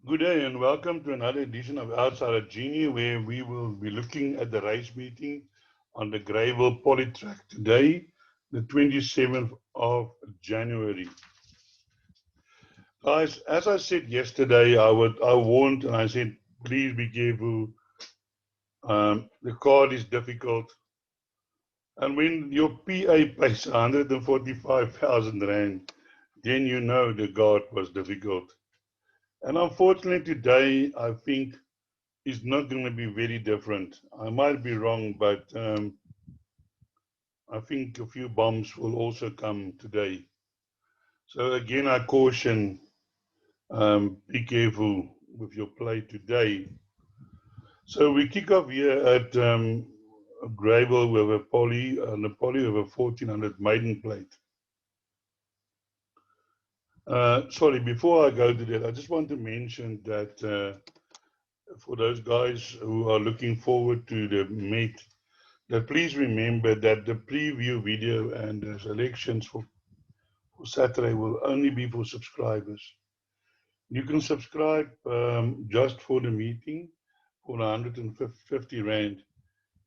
Good day and welcome to another edition of Outside of Genie, where we will be looking at the race meeting on the Greyville Polytrack today, the 27th of January. Guys, as I said yesterday, I warned and I said, please be careful. The card is difficult. And when your PA pays 145,000 Rand, then you know the card was difficult. And unfortunately today, I think is not going to be very different. I might be wrong, but I think a few bombs will also come today. So again, I caution, be careful with your play today. So we kick off here at Greyville with a poly, and a poly with a 1400 maiden plate. Sorry, before I go to that, I just want to mention that for those guys who are looking forward to the meet, that please remember that the preview video and the selections for Saturday will only be for subscribers. You can subscribe just for the meeting for 150 Rand.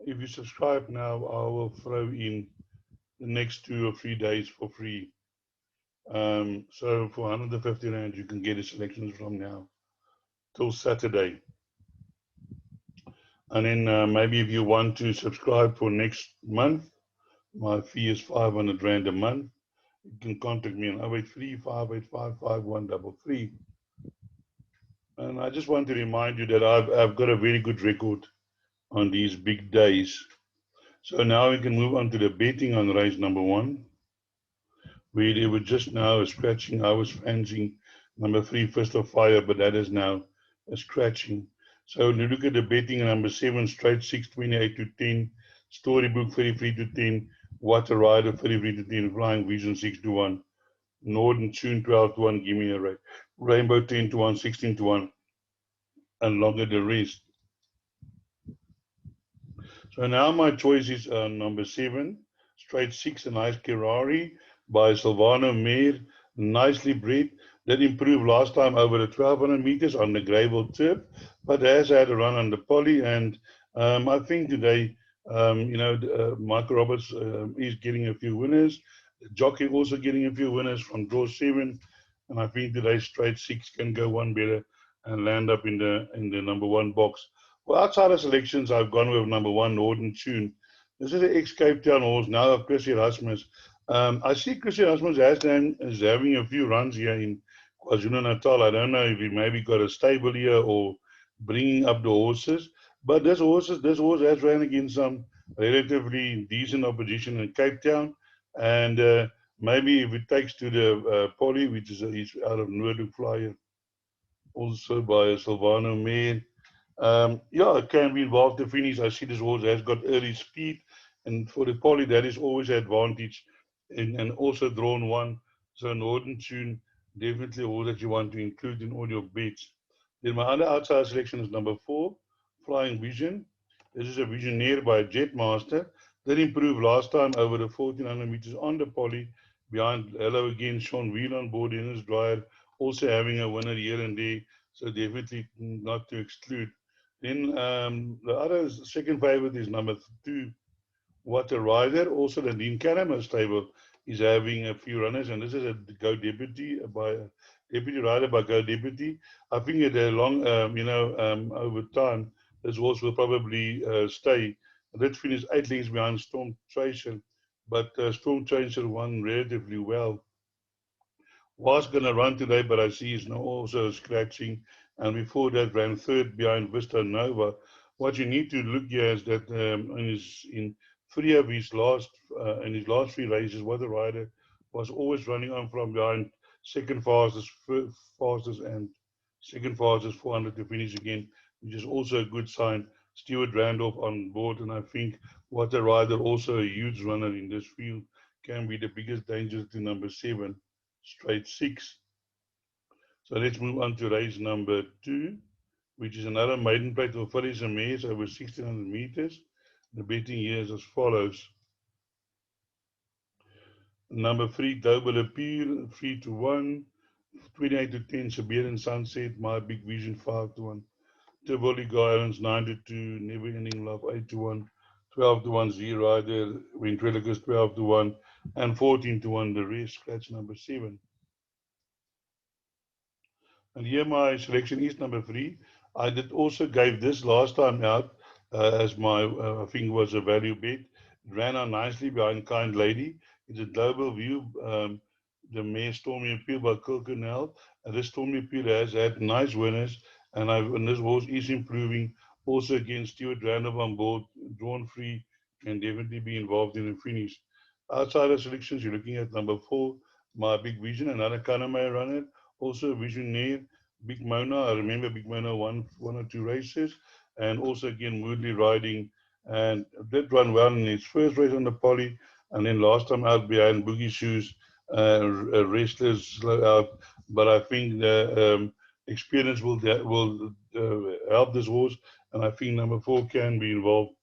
If you subscribe now, I will throw in the next 2 or 3 days for free. So for 150 Rand, you can get the selections from now till Saturday. And then maybe if you want to subscribe for next month, my fee is 500 Rand a month. You can contact me on 083-585-5133. And I just want to remind you that I've got a very good record on these big days. So now we can move on to the betting on race number 1. We were just now scratching. I was fancying number 3, Fist of Fire, but that is now a scratching. So you look at the betting number 7, straight 6, 28 to 10, Storybook 33 to 10, Water Rider 33 to 10, Flying Vision 6 to 1, Northern Tune 12 to 1, give me a rate. Rainbow 10 to 1, 16 to 1, and longer the rest. So now my choice is number 7, straight 6, a nice Ferrari by Silvano Meir, nicely bred. That improved last time over the 1200 meters on the Greyville tip, but has had a run on the poly. And I think today, Michael Roberts is getting a few winners. Jockey also getting a few winners from draw 7. And I think today straight 6 can go one better and land up in the number 1 box. Well, outside of selections, I've gone with number 1, Northern Tune. This is an ex-Cape Town horse, now of Chrissy Erasmus. I see Chrissy Erasmus is having a few runs here in KwaZulu-Natal. I don't know if he maybe got a stable here or bringing up the horses. But this horse has ran against some relatively decent opposition in Cape Town. And maybe if it takes to the poly, which is out of Noordhoek Flyer, also by Silvano Meir. It can be involved to finish. I see this horse has got early speed, and for the poly, that is always an advantage. And also drawn 1. So Northern Tune, definitely a horse that you want to include in all your bets. Then my other outside selection is number 4, Flying Vision. This is a Visionaire by Jetmaster. That improved last time over the 1400 meters on the poly. Behind Hello Again, Sean Wheel on board, Dennis Dwyer, also having a winner here and there. So definitely not to exclude. Then the other second favorite is number 2, Water Rider. Also the Dean Caramel stable is having a few runners, and this is a Go Deputy by Deputy Rider by Go Deputy. I think at a long, over time, this horse will probably stay. Let's finish 8 lengths behind Storm Tracer, but Storm Tracer won relatively well. Was going to run today, but I see he's now also scratching. And before that, ran 3rd behind Vista Nova. What you need to look here is that in 3 of his last 3 races, what the rider was always running on from behind, second fastest, and second fastest 400 to finish again, which is also a good sign. Stuart Randolph on board, and I think what the rider, also a huge runner in this field, can be the biggest danger to number 7. Straight 6. So let's move on to race number 2, which is another maiden plate of fillies and mares over 1600 meters. The betting here is as follows. Number 3, Global Appeal, 3 to 1. 28 to 10, Siberian Sunset, My Big Vision 5 to 1. Tivoli Gardens 9 to 2, Never Ending Love 8 to 1. 12 to 1, Z Rider, Ventriloquist 12 to 1. And 14 to 1, the race, scratch number 7. And here my selection is number 3. I did also gave this last time out as my, I think was a value bet. It ran on nicely behind Kind Lady. It's a global view. The Mare Stormy Appeal by Kilkenell. And this Stormy Appeal has had nice winners. And this horse is improving. Also against Stuart Randolph on board, drawn free, can definitely be involved in the finish. Outside of selections, you're looking at number 4, My Big Vision, another Kaname runner. Also Visionaire, Big Mona. I remember Big Mona won 1 or 2 races, and also again Moodley riding, and did run well in his first race on the poly, and then last time out behind Boogie Shoes, restless slow out. But I think the experience will help this horse, and I think number 4 can be involved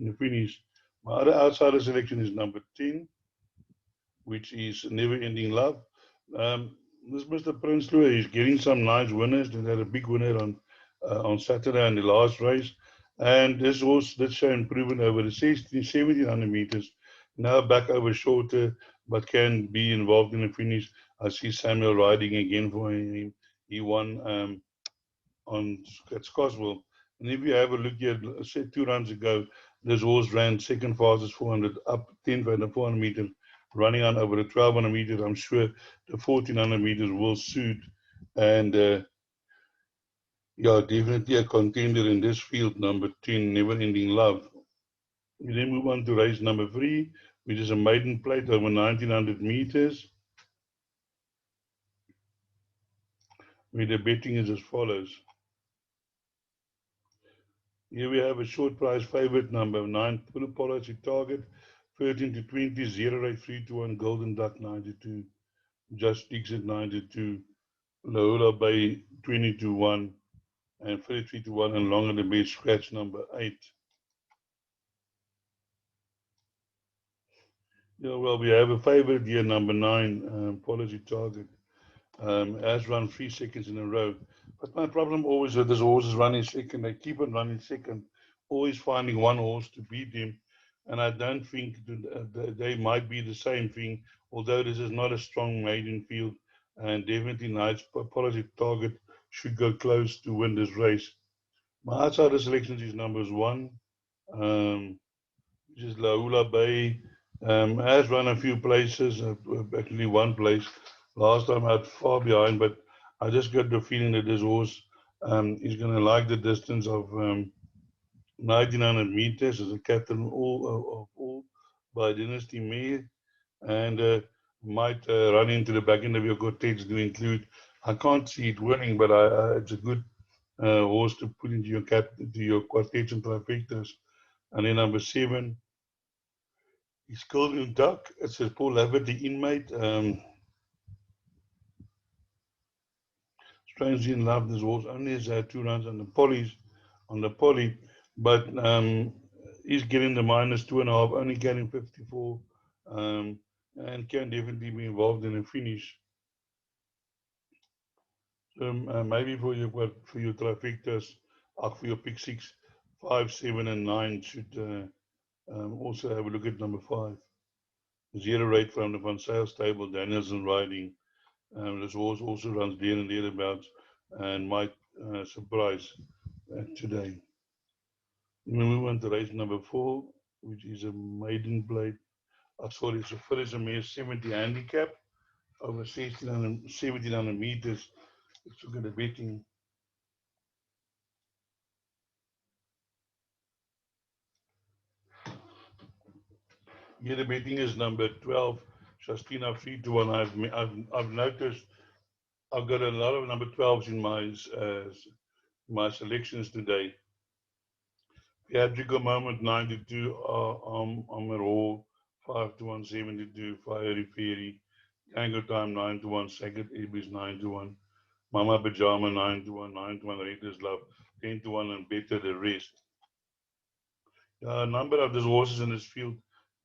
in the finish. My other outsider selection is number 10, which is Never Ending Love. Um, this Mr. Prinsloo is getting some nice winners. They had a big winner on Saturday in the last race. And this horse did show improvement over the 16, 1700 meters. Now back over shorter, but can be involved in the finish. I see Samuel riding again for him. He won at Scottsville. And if you have a look here, say 2 runs ago, this horse ran second fastest 400, up 10 for the 400 meters, running on over the 1200 meters. I'm sure the 1400 meters will suit. And yeah, definitely a contender in this field, number 10, Never Ending Love. We then move on to race number 3, which is a maiden plate over 1900 meters, where the betting is as follows. Here we have a short price favorite, number 9, full policy target, 13 to 20, 0 rate 3 to 1, Golden Duck 92, Just Exit 92, Laola Bay 20 to 1, and 33 to 1, and Longer the Base, scratch number 8. Yeah, well, we have a favorite here, number 9, policy target. Has run 3 seconds in a row. But my problem always with this horse is running second. They keep on running second, always finding one horse to beat him. And I don't think they might be the same thing, although this is not a strong maiden field. And definitely Knight's policy target should go close to win this race. My outsider selections is numbers 1. Um, which is Laula Bay. Has run a few places, actually one place. Last time out far behind, but I just got the feeling that this horse is going to like the distance of 1900 meters as a captain of all by Dynasty Mare, and might run into the back end of your cortex to include. I can't see it winning, but it's a good horse to put into your quartets and trifectas. And then number 7, he's Golden Duck. It's a Paul Laverty inmate. Strangely in love, this horse only has had 2 runs on the poly, but he's getting the -2.5, only getting 54, and can definitely be involved in a finish. Maybe for your trifectas, for your pick 6, 5, 7, and 9 should also have a look at number 5. 0 rate from the Van Sale stable, Danielson riding. This horse also runs there and thereabouts and might surprise today. We move on to race number 4, which is a maiden plate. Sorry, it's a Phillies Mare 70 handicap over 1700 meters. Let's look at the betting. Here the betting is number 12, Shastina 3 to 1. I've noticed I've got a lot of number 12s in my selections today. Theatrical Moment 92, Amir Hall 5 to 1, 72, Fiery Fairy, Tango Time 9 to 1, Second Ibis 9 to 1, Mama Pajama 9 to 1, 9 to 1, Raiders Love 10 to 1, and Better the Rest. A number of these horses in this field,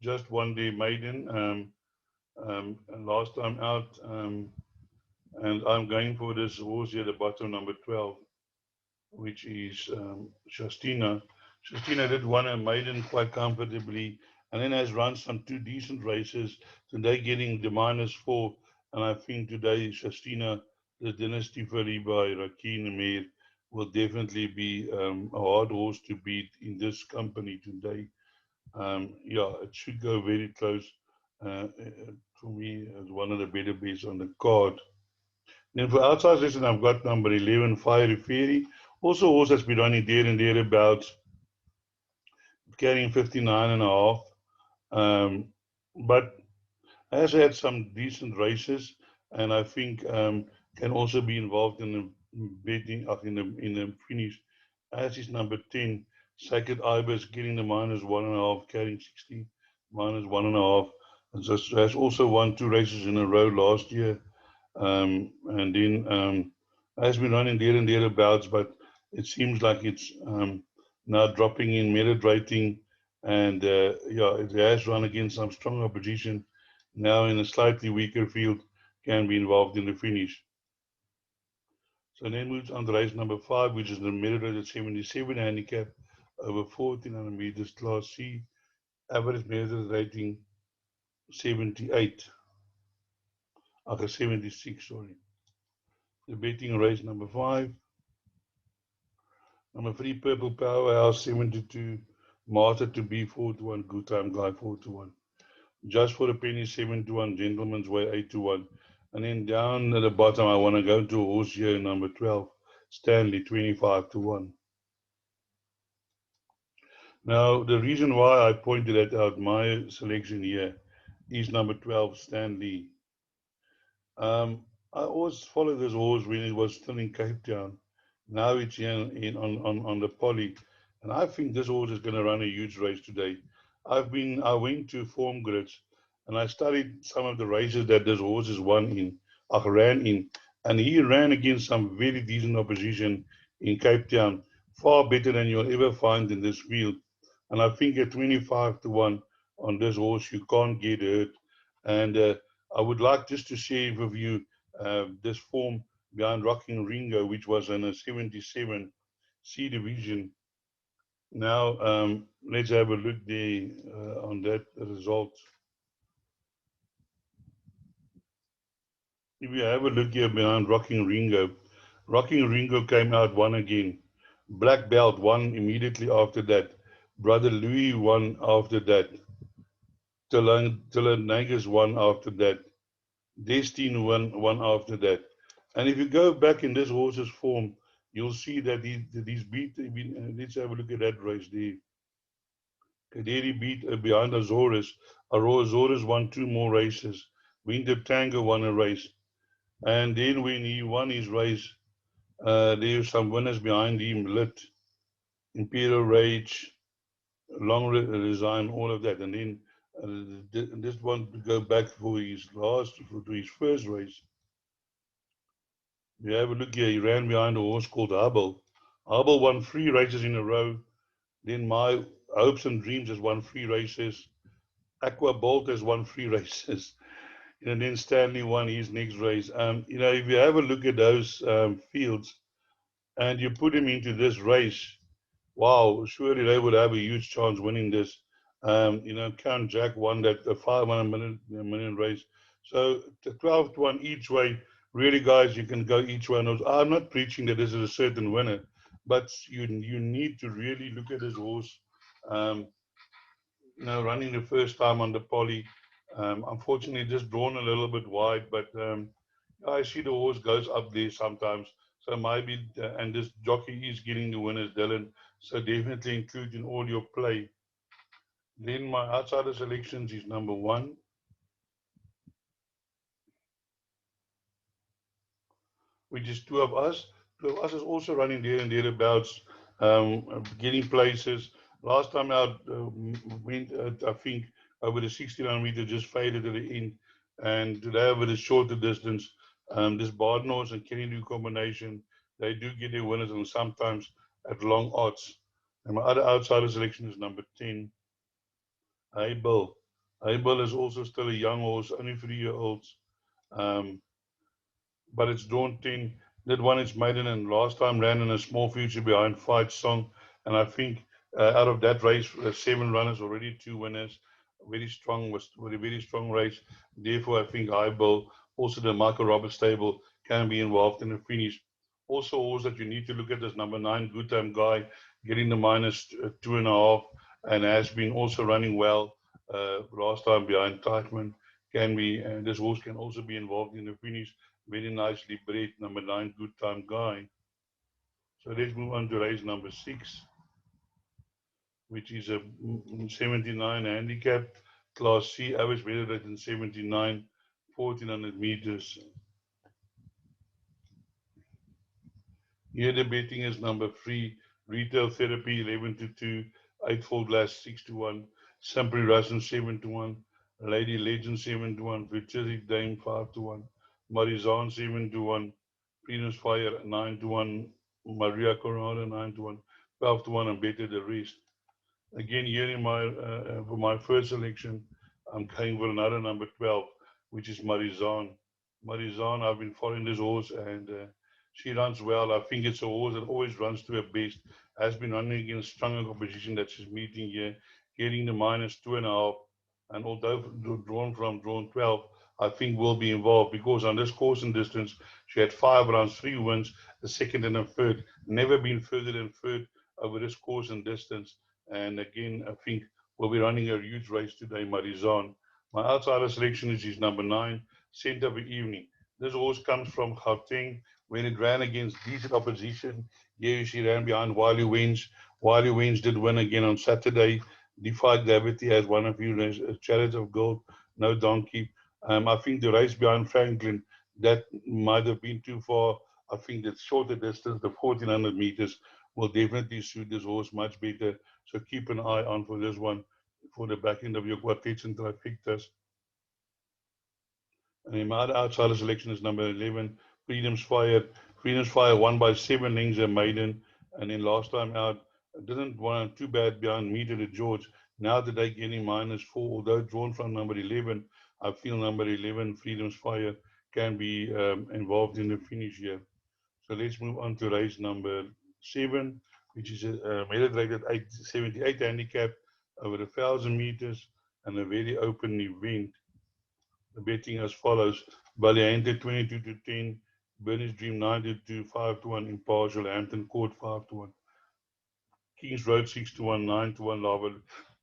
just one day maiden, and last time out, And I'm going for this horse here, the bottom, number 12, which is Shastina. Shastina did won a maiden quite comfortably, and then has run some two decent races. Today getting the -4, and I think today Shastina, the Dynasty Filly by Rakeen Mir, will definitely be a hard horse to beat in this company today. Yeah, it should go very close. For me, as one of the better bets on the card. Then for outside session, I've got number 11, Fiery Fairy. Also, horse that's been running there and thereabouts, carrying 59 and a half. But has had some decent races, and I think can also be involved in the betting in the finish. As is number 10, Sacred Ibis, getting the -1.5, carrying 60, -1.5. And so has also won two races in a row last year. And then has been running there and thereabouts, but it seems like it's now dropping in merit rating, and yeah, it has run against some strong opposition. Now in a slightly weaker field, can be involved in the finish. So then moves on to race number 5, which is the merit rated 77 handicap over 1400 meters, Class C, average merit rating 78. Okay, 76, sorry. The betting race number 5. Number 3, Purple Powerhouse 72. Martha to be 4-1. Good Time Guy 4-1. Just for a penny 7-1. Gentleman's Way 8-1. And then down at the bottom, I want to go to a horse here, number 12, Stanley 25-1. Now, the reason why I pointed that out, my selection here, is number 12, Stanley. I always followed this horse when it was still in Cape Town. Now it's on the poly, and I think this horse is going to run a huge race today. I went to form grids, and I studied some of the races that this horse has ran in, and he ran against some very decent opposition in Cape Town, far better than you'll ever find in this field. And I think at 25-1 on this horse, you can't get hurt. And I would like just to share with you this form behind Rocking Ringo, which was in a 77 C division. Now, let's have a look there on that result. If you have a look here behind Rocking Ringo came out one again. Black Belt won immediately after that. Brother Louis won after that. Tilanagas won after that. Destiny won after that. And if you go back in this horse's form, you'll see that he's beat. Let's have a look at that race there. Kaderi beat behind Azores. Azores won two more races. Winter Tango won a race. And then when he won his race, there were some winners behind him, Lit, Imperial Rage, Long Resign, all of that. And then this one to go back for to his first race. You have a look here, he ran behind a horse called Hubble. Hubble won 3 races in a row. Then My Hopes and Dreams has won 3 races. Aqua Bolt has won 3 races. And then Stanley won his next race. If you have a look at those fields and you put him into this race, wow, surely they would have a huge chance winning this. Count Jack won that the 500 million race. So the 12-1 each way. Really, guys, you can go each one. I'm not preaching that this is a certain winner, but you need to really look at this horse. Running the first time on the poly. Unfortunately, just drawn a little bit wide, but I see the horse goes up there sometimes. So maybe, and this jockey is getting the winners, Dylan. So definitely include in all your play. Then my outsider selections is number 1, which is Two of Us. Two of Us is also running there and thereabouts, getting places. Last time out, went, I think, over the 1600 meter, just faded at the end. And today, over the shorter distance, this Bardnose and Kennedy combination, they do get their winners and sometimes at long odds. And my other outsider selection is number 10, Abel. Abel is also still a young horse, only 3-year-olds. but it's drawn 10. That one is maiden and last time ran in a small future behind Fight Song. And I think out of that race, 7 runners, already 2 winners. Very strong, was a very strong race. Therefore, I think High Bull, also the Michael Roberts stable, can be involved in the finish. Also, horse that you need to look at is number 9, Good Time Guy, getting the minus 2.5, and has been also running well last time behind Teichmann. Can be, and this horse can also be involved in the finish. Very nicely bred, number 9, Good Time Guy. So let's move on to race number 6, which is a 79 handicap, Class C, average weight rate in 79, 1400 meters. Here the betting is number 3, Retail Therapy 11 to 2, Eightfold Glass 6 to 1, Simply Russian 7 to 1, Lady Legend 7 to 1, Futuristic Dame 5 to 1, Marizan 7 to 1, Venus Fire 9 to 1, Maria Coronado 9 to 1, 12 to 1, and better the rest. Again, here in my for my first selection, I'm going for another number 12, which is Marizan. Marizan, I've been following this horse, and she runs well. I think it's a horse that always runs to her best. Has been running against stronger competition that she's meeting here, getting the minus 2.5. And although drawn 12, I think will be involved because on this course and distance, she had 5 runs, 3 wins, a second and a third. Never been further than third over this course and distance. And again, I think we'll be running a huge race today, Marizan. My outsider selection is his number 9, Center of the Evening. This horse comes from Gauteng when it ran against decent opposition. Here she ran behind Wiley Wins. Wiley Wins did win again on Saturday. Defied Gravity has won a few races, Chariots of Gold, No Donkey. I think the race behind Franklin, that might have been too far. I think that shorter distance, the 1400 meters, will definitely suit this horse much better. So keep an eye on for this one for the back end of your quartets and trifectas. And my other outsider selection is number 11, Freedom's Fire. Freedom's Fire won by 7 lengths a maiden. And then last time out, didn't run too bad behind Meter to George. Now today getting -4, although drawn from number 11, I feel number 11, Freedom's Fire, can be involved in the finish here. So let's move on to race number 7, which is a rated 78 handicap over 1,000 meters and a very open event. The betting as follows: Valiente 22 to 10, Bernie's Dream 9 to 2, 5 to 1, Impartial, Hampton Court 5 to 1, Kings Road 6 to 1, 9 to 1, Lava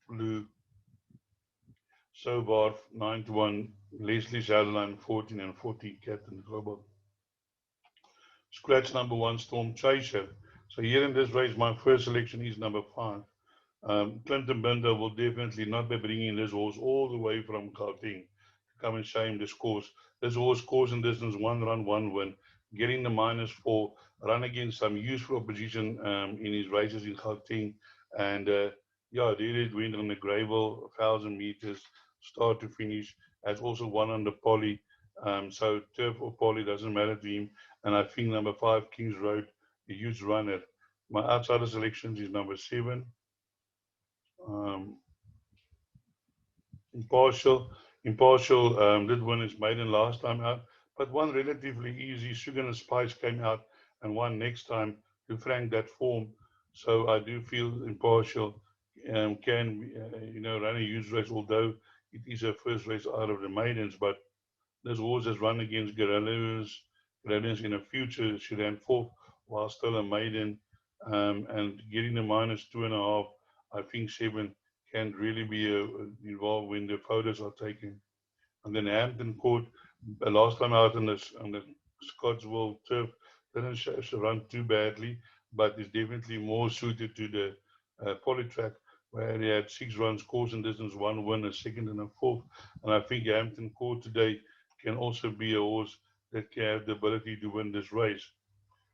Blue, Sobar 9 to 1, Leslie's Adeline 14 and 14, Captain Global. Scratch number 1, Storm Chaser. So here in this race, my first selection is number 5. Clinton Binder will definitely not be bringing this horse all the way from Gauteng to come and shame this course. This horse course and distance, 1 run, 1 win, getting the -4, run against some useful opposition in his races in Gauteng. And yeah, really went on the gravel, 1,000 meters, start to finish. Has also won on the poly. So turf or poly doesn't matter to him. And I think number 5, Kings Road, a huge runner. My outsider selections is number 7. Um, Impartial did win his maiden last time out, but one relatively easy. Sugar and Spice came out and won next time to frank that form. So I do feel Impartial can run a huge race, although it is her first race out of the maidens. But this horse has run against Guerrillas in the future. She ran fourth while still a maiden, and getting the -2.5. I think 7 can really be involved when the photos are taken. And then Hampton Court, last time out on the Scottsville turf, didn't run too badly, but is definitely more suited to the polytrack, where he had 6 runs, course and distance, 1 win, a second and a fourth. And I think Hampton Court today can also be a horse that can have the ability to win this race.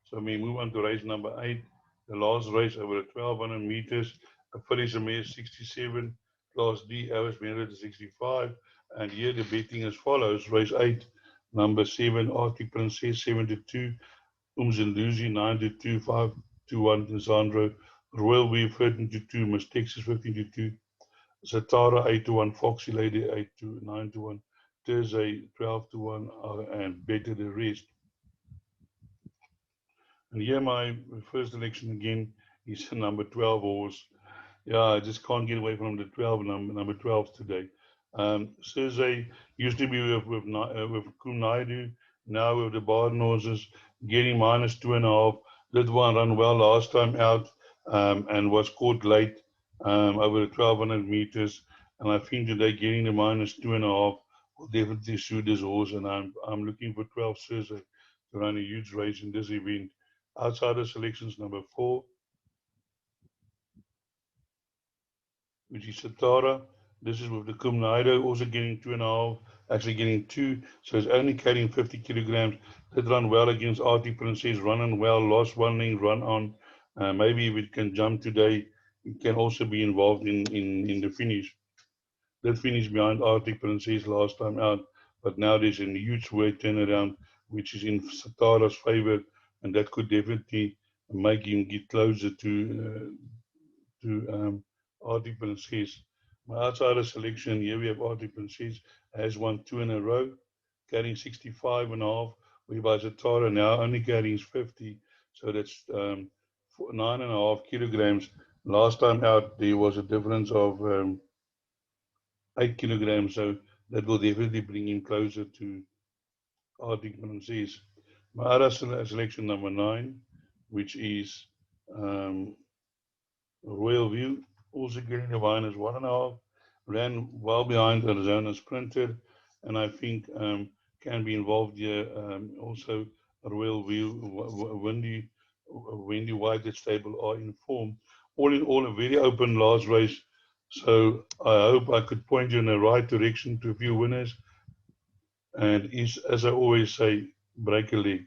So we move on to race number 8, the last race over the 1,200 meters. A fillies a mare 67, Class D, average merit 65. And here the betting as follows: race 8, number 7, Arctic Princess 7 to 2, Umzinduzi 9 to 2, 5 to 1, Sandro, Royal Wave 13 to 2, Miss Texas 15 to 2, Zatara 8 to 1, Foxy Lady 8 to 9 to 1, Thursday 12 to 1, and better the rest. And here my first selection again is number 12 horse. Yeah, I just can't get away from the 12 number 12 today. Cersei used to be with Kunaidu, now with the Barden horses, getting minus 2.5. Did one run well last time out, and was caught late over the 1200 meters. And I think today getting the minus 2.5 will definitely suit this horse. And I'm looking for 12 Cersei to run a huge race in this event. Outside of selections number 4, which is Satara. This is with the Kumnaido, also getting 2.5, actually getting 2. So it's only carrying 50 kilograms. Did run well against Artie Princess, running well, lost one length, run on. Maybe if it can jump today, it can also be involved in the finish. Did finish behind Arctic Princess last time out, but now there's a huge weight turnaround, which is in Satara's favor, and that could definitely make him get closer to Arctic Princess. My outsider selection, here we have Arctic Princess, has won 2 in a row, carrying 65.5, whereby Zatara now only carrying 50, so that's 9.5 kilograms. Last time out, there was a difference of 8 kilograms, so that will definitely bring him closer to Arctic Princess. My other selection, number 9, which is um, Royal View, also getting the minus 1.5, ran well behind Arizona Sprinter, and I think can be involved here. Also, Royal View, Wendy White at stable are in form. All in all, a very open last race. So I hope I could point you in the right direction to a few winners. And is, as I always say, break a leg.